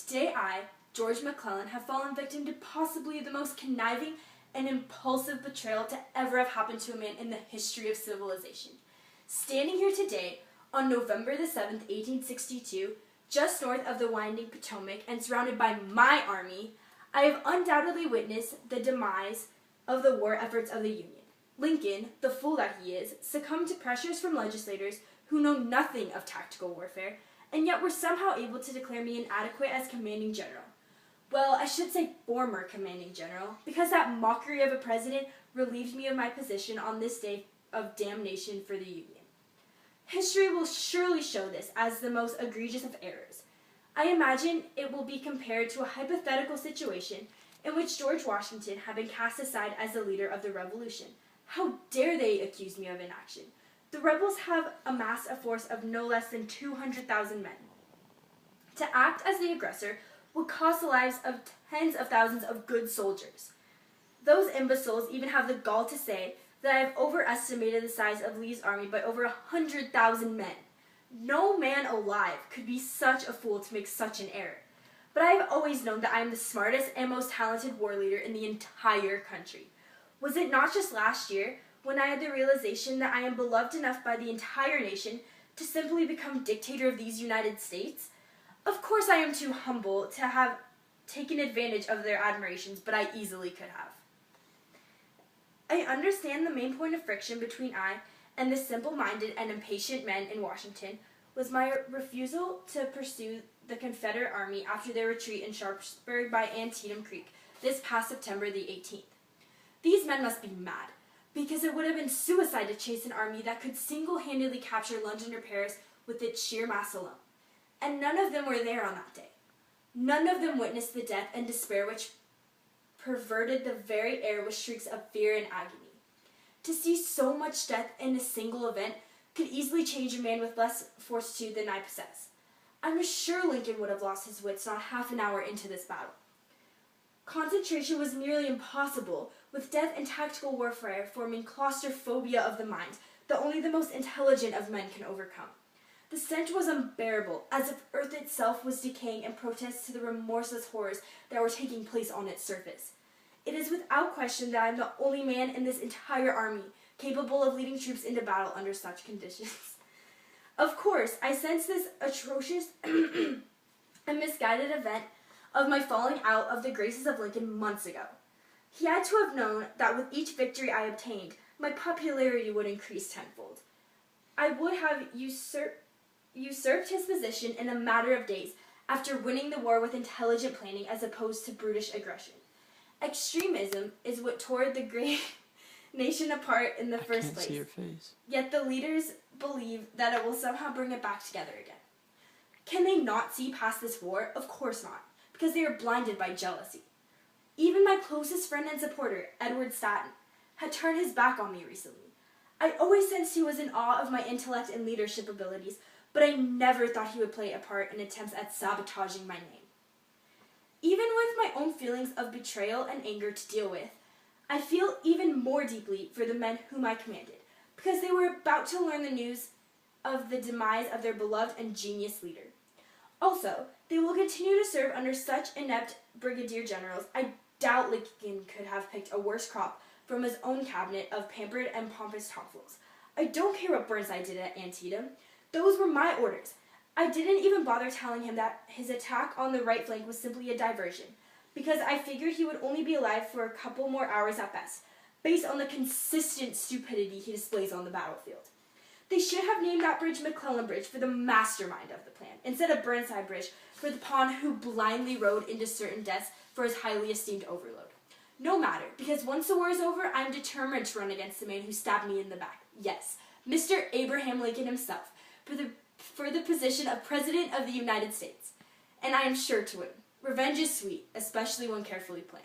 Today I, George McClellan, have fallen victim to possibly the most conniving and impulsive betrayal to ever have happened to a man in the history of civilization. Standing here today, on November the 7th, 1862, just north of the winding Potomac and surrounded by my army, I have undoubtedly witnessed the demise of the war efforts of the Union. Lincoln, the fool that he is, succumbed to pressures from legislators who know nothing of tactical warfare, and yet were somehow able to declare me inadequate as commanding general. Well, I should say former commanding general, because that mockery of a president relieved me of my position on this day of damnation for the Union. History will surely show this as the most egregious of errors. I imagine it will be compared to a hypothetical situation in which George Washington had been cast aside as the leader of the Revolution. How dare they accuse me of inaction? The rebels have amassed a force of no less than 200,000 men. To act as the aggressor would cost the lives of tens of thousands of good soldiers. Those imbeciles even have the gall to say that I have overestimated the size of Lee's army by over 100,000 men. No man alive could be such a fool to make such an error. But I have always known that I am the smartest and most talented war leader in the entire country. Was it not just last year when I had the realization that I am beloved enough by the entire nation to simply become dictator of these United States? Of course I am too humble to have taken advantage of their admirations, but I easily could have. I understand the main point of friction between I and the simple-minded and impatient men in Washington was my refusal to pursue the Confederate Army after their retreat in Sharpsburg by Antietam Creek this past September the 18th. These men must be mad, because it would have been suicide to chase an army that could single-handedly capture London or Paris with its sheer mass alone. And none of them were there on that day. None of them witnessed the death and despair which perverted the very air with shrieks of fear and agony. To see so much death in a single event could easily change a man with less fortitude than I possess. I'm sure Lincoln would have lost his wits not half an hour into this battle. Concentration was nearly impossible, with death and tactical warfare forming claustrophobia of the mind that only the most intelligent of men can overcome. The stench was unbearable, as if earth itself was decaying in protest to the remorseless horrors that were taking place on its surface. It is without question that I am the only man in this entire army capable of leading troops into battle under such conditions. Of course, I sense this atrocious and misguided event of my falling out of the graces of Lincoln months ago. He had to have known that with each victory I obtained, my popularity would increase tenfold. I would have usurped his position in a matter of days after winning the war with intelligent planning as opposed to brutish aggression. Extremism is what tore the great nation apart in the first place. I can't see your face. Yet the leaders believe that it will somehow bring it back together again. Can they not see past this war? Of course not, because they are blinded by jealousy. Even my closest friend and supporter, Edward Stanton, had turned his back on me recently. I always sensed he was in awe of my intellect and leadership abilities, but I never thought he would play a part in attempts at sabotaging my name. Even with my own feelings of betrayal and anger to deal with, I feel even more deeply for the men whom I commanded, because they were about to learn the news of the demise of their beloved and genius leader. Also, they will continue to serve under such inept brigadier generals. I doubt Lincoln could have picked a worse crop from his own cabinet of pampered and pompous tomfools. I don't care what Burnside did at Antietam. Those were my orders. I didn't even bother telling him that his attack on the right flank was simply a diversion, because I figured he would only be alive for a couple more hours at best, based on the consistent stupidity he displays on the battlefield. They should have named that bridge McClellan Bridge for the mastermind of the plan, instead of Burnside Bridge for the pawn who blindly rode into certain deaths for his highly esteemed overlord. No matter, because once the war is over, I am determined to run against the man who stabbed me in the back. Yes, Mr. Abraham Lincoln himself, for the position of President of the United States. And I am sure to win. Revenge is sweet, especially when carefully planned.